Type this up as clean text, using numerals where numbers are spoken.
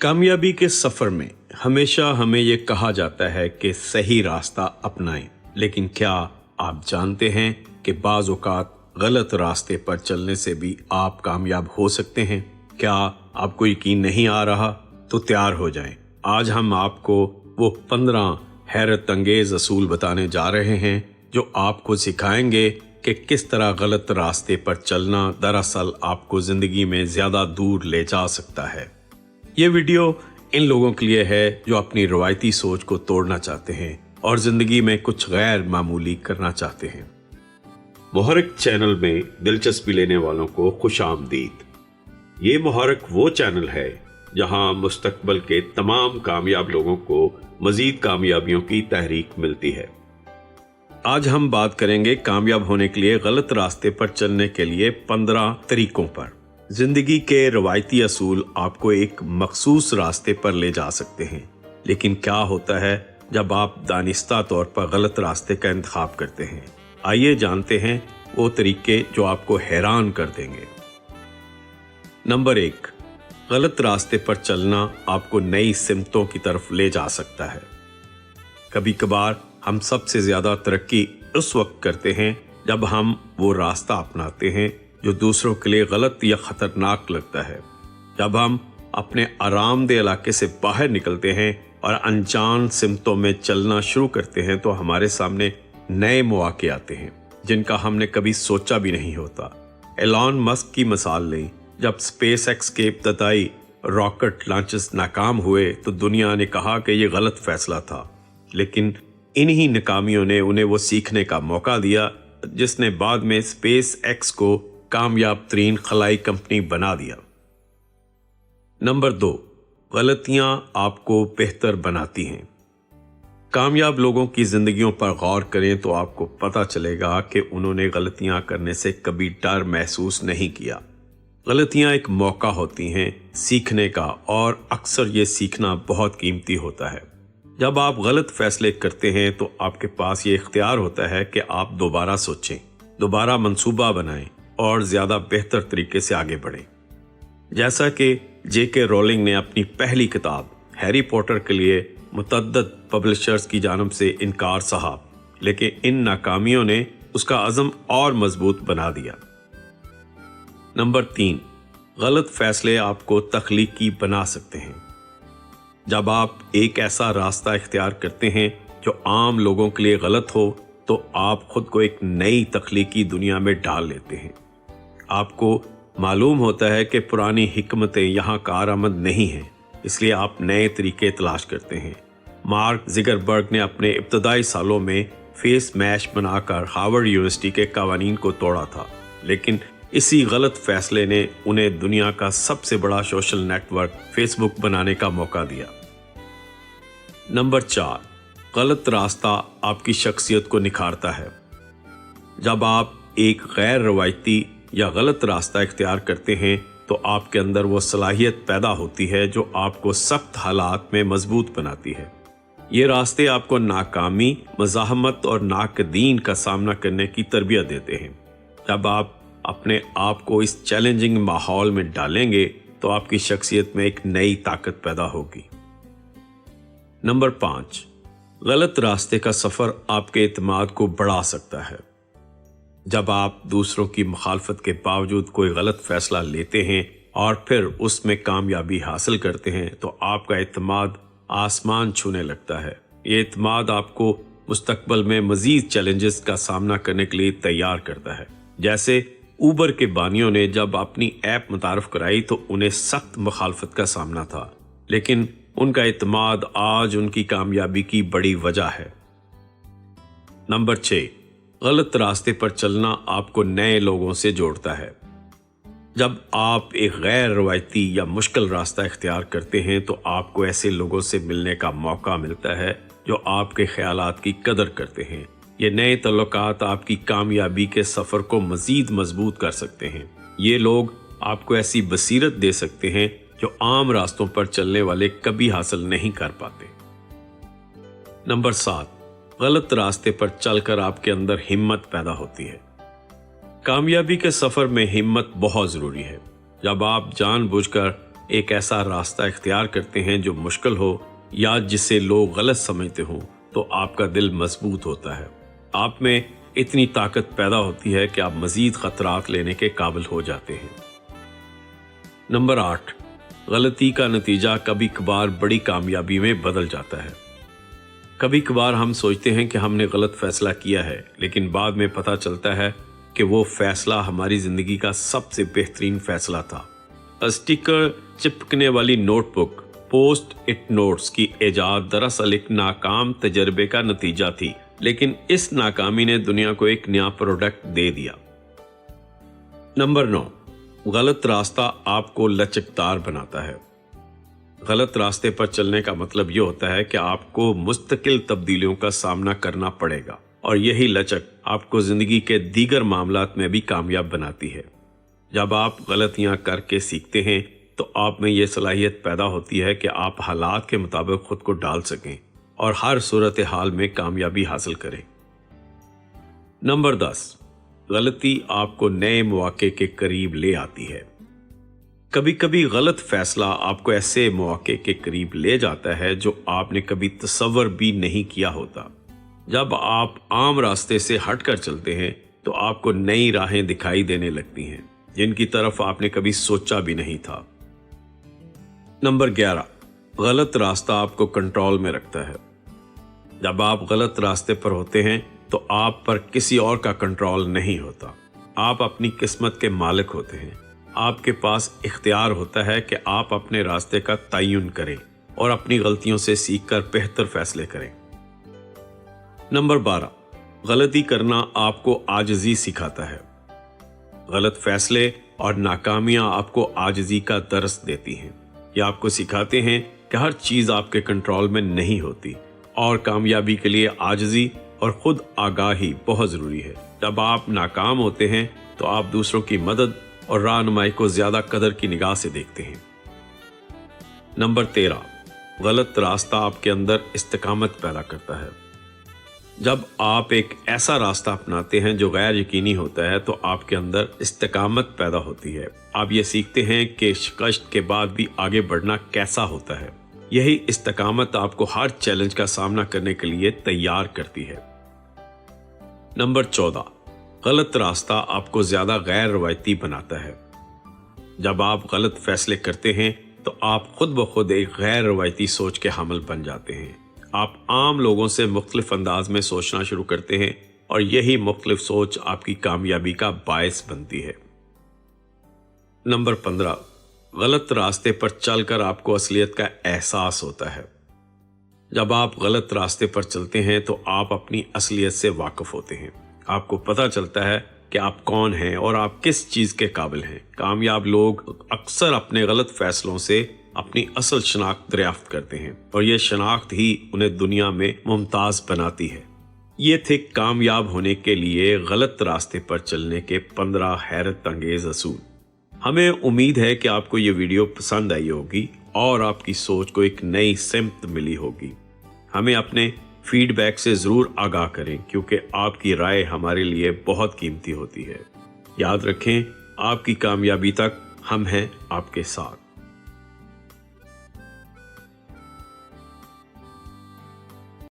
कामयाबी के सफर में हमेशा हमें ये कहा जाता है कि सही रास्ता अपनाएं, लेकिन क्या आप जानते हैं कि बाज़ औक़ात गलत रास्ते पर चलने से भी आप कामयाब हो सकते हैं। क्या आपको यकीन नहीं आ रहा तो तैयार हो जाएं। आज हम आपको वो 15 हैरत अंगेज असूल बताने जा रहे हैं जो आपको सिखाएंगे कि किस तरह गलत रास्ते पर चलना दरअसल आपको ज़िंदगी में ज़्यादा दूर ले जा सकता है। ये वीडियो इन लोगों के लिए है जो अपनी रवायती सोच को तोड़ना चाहते हैं और ज़िंदगी में कुछ गैर मामूली करना चाहते हैं। मुहर्रिक चैनल में दिलचस्पी लेने वालों को खुश आमदीद। ये मुहर्रिक वो चैनल है जहां मुस्तकबल के तमाम कामयाब लोगों को मजीद कामयाबियों की तहरीक मिलती है। आज हम बात करेंगे कामयाब होने के लिए गलत रास्ते पर चलने के लिए 15 तरीकों पर। जिंदगी के रवायती असूल आपको एक मखसूस रास्ते पर ले जा सकते हैं, लेकिन क्या होता है जब आप दानिस्ता तौर पर गलत रास्ते का इंतखाब करते हैं। आइए जानते हैं वो तरीके जो आपको हैरान कर देंगे। नंबर 1, गलत रास्ते पर चलना आपको नई सिमतों की तरफ ले जा सकता है। कभी कभार हम सबसे ज्यादा तरक्की उस वक्त करते हैं जब हम वो रास्ता अपनाते हैं जो दूसरों के लिए गलत या खतरनाक लगता है। जब हम अपने आरामदेह इलाके से बाहर निकलते हैं और अनजान सिमतों में चलना शुरू करते हैं तो हमारे सामने नए मौके आते हैं जिनका हमने कभी सोचा भी नहीं होता। एलॉन मस्क की मिसाल लें। जब स्पेस एक्स के इब्तदाई रॉकेट लॉन्चेस नाकाम हुए तो दुनिया ने कहा कि यह गलत फैसला था, लेकिन इन्हीं नाकामियों ने उन्हें वो सीखने का मौका दिया जिसने बाद में स्पेस एक्स को कामयाब तरीन खलाई कंपनी बना दिया। नंबर 2, गलतियां आपको बेहतर बनाती हैं। कामयाब लोगों की जिंदगियों पर गौर करें तो आपको पता चलेगा कि उन्होंने गलतियां करने से कभी डर महसूस नहीं किया। गलतियां एक मौका होती हैं सीखने का, और अक्सर ये सीखना बहुत कीमती होता है। जब आप गलत फैसले करते हैं तो आपके पास ये इख्तियार होता है कि आप दोबारा सोचें, दोबारा मंसूबा बनाएं और ज्यादा बेहतर तरीके से आगे बढ़ें। जैसा कि J.K. रोलिंग ने अपनी पहली किताब हैरी पॉटर के लिए मुतअद्दिद पब्लिशर्स की जानब से इनकार सहा, लेकिन इन नाकामियों ने उसका अज़म और मजबूत बना दिया। नंबर 3, गलत फैसले आपको तख्लीकी बना सकते हैं। जब आप एक ऐसा रास्ता इख्तियार करते हैं जो आम लोगों के लिए गलत हो तो आप खुद को एक नई तख्लीकी दुनिया में डाल लेते हैं। आपको मालूम होता है कि पुरानी हिकमतें यहाँ कारआमद नहीं हैं, इसलिए आप नए तरीके तलाश करते हैं। मार्क ज़ुकरबर्ग ने अपने इब्तदाई सालों में फेस मैश बनाकर हार्वर्ड यूनिवर्सिटी के कवानीन को तोड़ा था, लेकिन इसी गलत फैसले ने उन्हें दुनिया का सबसे बड़ा सोशल नेटवर्क फेसबुक बनाने का मौका दिया। नंबर 4, गलत रास्ता आपकी शख्सियत को निखारता है। जब आप एक गैर रवायती या गलत रास्ता इख्तियार करते हैं तो आपके अंदर वो सलाहियत पैदा होती है जो आपको सख्त हालात में मजबूत बनाती है। ये रास्ते आपको नाकामी, मज़ाहमत और नाकदीन का सामना करने की तरबियत देते हैं। जब आप अपने आप को इस चैलेंजिंग माहौल में डालेंगे तो आपकी शख्सियत में एक नई ताकत पैदा होगी। नंबर 5, गलत रास्ते का सफ़र आपके एतमाद को बढ़ा सकता है। जब आप दूसरों की मुखालफत के बावजूद कोई गलत फैसला लेते हैं और फिर उसमें कामयाबी हासिल करते हैं तो आपका एतमाद आसमान छूने लगता है। ये एतमाद आपको मुस्तकबल में मजीद चैलेंजेस का सामना करने के लिए तैयार करता है। जैसे ऊबर के बानियों ने जब अपनी ऐप मुतारफ कराई तो उन्हें सख्त मुखालफत का सामना था, लेकिन उनका एतमाद आज उनकी कामयाबी की बड़ी वजह है। नंबर 6, गलत रास्ते पर चलना आपको नए लोगों से जोड़ता है। जब आप एक गैर रवायती या मुश्किल रास्ता इख्तियार करते हैं तो आपको ऐसे लोगों से मिलने का मौका मिलता है जो आपके ख्यालात की कदर करते हैं। ये नए तल्लुकात आपकी कामयाबी के सफ़र को मज़ीद मजबूत कर सकते हैं। ये लोग आपको ऐसी बसीरत दे सकते हैं जो आम रास्तों पर चलने वाले कभी हासिल नहीं कर पाते। नंबर 7, गलत रास्ते पर चलकर आपके अंदर हिम्मत पैदा होती है। कामयाबी के सफर में हिम्मत बहुत जरूरी है। जब आप जानबूझकर एक ऐसा रास्ता इख्तियार करते हैं जो मुश्किल हो या जिसे लोग गलत समझते हों, तो आपका दिल मजबूत होता है। आप में इतनी ताकत पैदा होती है कि आप मजीद खतरात लेने के काबिल हो जाते हैं। नंबर 8, गलती का नतीजा कभी कभार बड़ी कामयाबी में बदल जाता है। कभी कभार हम सोचते हैं कि हमने गलत फैसला किया है, लेकिन बाद में पता चलता है कि वो फैसला हमारी जिंदगी का सबसे बेहतरीन फैसला था। स्टिकर चिपकने वाली नोटबुक पोस्ट इट नोट्स की इजाद दरअसल एक नाकाम तजर्बे का नतीजा थी, लेकिन इस नाकामी ने दुनिया को एक नया प्रोडक्ट दे दिया। नंबर 9, गलत रास्ता आपको लचकदार बनाता है। गलत रास्ते पर चलने का मतलब यह होता है कि आपको मुस्तकिल तब्दीलियों का सामना करना पड़ेगा, और यही लचक आपको जिंदगी के दीगर मामलात में भी कामयाब बनाती है। जब आप गलतियां करके सीखते हैं तो आप में यह सलाहियत पैदा होती है कि आप हालात के मुताबिक खुद को डाल सकें और हर सूरत हाल में कामयाबी हासिल करें। नंबर 10, गलती आपको नए मौके के करीब ले आती है। कभी कभी गलत फैसला आपको ऐसे मौके के करीब ले जाता है जो आपने कभी तसव्वुर भी नहीं किया होता। जब आप आम रास्ते से हटकर चलते हैं तो आपको नई राहें दिखाई देने लगती हैं जिनकी तरफ आपने कभी सोचा भी नहीं था। नंबर 11, गलत रास्ता आपको कंट्रोल में रखता है। जब आप गलत रास्ते पर होते हैं तो आप पर किसी और का कंट्रोल नहीं होता। आप अपनी किस्मत के मालिक होते हैं। आपके पास इख्तियार होता है कि आप अपने रास्ते का तयन करें और अपनी गलतियों से सीखकर बेहतर फैसले करें। नंबर 12, गलती करना आपको आजिज़ी सिखाता है। गलत फैसले और नाकामियां आपको आजिज़ी का दर्स देती हैं। ये आपको सिखाते हैं कि हर चीज़ आपके कंट्रोल में नहीं होती और कामयाबी के लिए आजिज़ी और खुद आगाही बहुत ज़रूरी है। जब आप नाकाम होते हैं तो आप दूसरों की मदद और रहनुमाई को ज़्यादा कदर की निगाह से देखते हैं। नंबर 13, गलत रास्ता आपके अंदर इस्तिकामत पैदा करता है। जब आप एक ऐसा रास्ता अपनाते हैं जो गैर यकीनी होता है तो आपके अंदर इस्तिकामत पैदा होती है। आप ये सीखते हैं कि शिकस्त के बाद भी आगे बढ़ना कैसा होता है। यही इस्तिकामत आपको हर चैलेंज का सामना करने के लिए तैयार करती है। नंबर 14, गलत रास्ता आपको ज्यादा गैर रवायती बनाता है। जब आप गलत फैसले करते हैं तो आप खुद ब खुद एक गैर रवायती सोच के हामिल बन जाते हैं। आप आम लोगों से मुख्तलिफ अंदाज में सोचना शुरू करते हैं और यही मुख्तलिफ सोच आपकी कामयाबी का बायस बनती है। नंबर 15, गलत रास्ते पर चलकर आपको असलियत का एहसास होता है। जब आप गलत रास्ते पर चलते हैं तो आप अपनी असलियत से वाकिफ होते हैं। आपको पता चलता है कि आप कौन हैं और आप किस चीज़ के काबिल हैं। कामयाब लोग अक्सर अपने गलत फैसलों से अपनी असल शनाख्त दरियाफ्त करते हैं और ये शनाख्त ही उन्हें दुनिया में मुमताज़ बनाती है। ये थे कामयाब होने के लिए गलत रास्ते पर चलने के 15 हैरत अंगेज असूल। हमें उम्मीद है कि आपको ये वीडियो पसंद आई होगी और आपकी सोच को एक नई सिमत मिली होगी। हमें अपने फीडबैक से ज़रूर आगाह करें क्योंकि आपकी राय हमारे लिए बहुत कीमती होती है। याद रखें, आपकी कामयाबी तक हम हैं आपके साथ।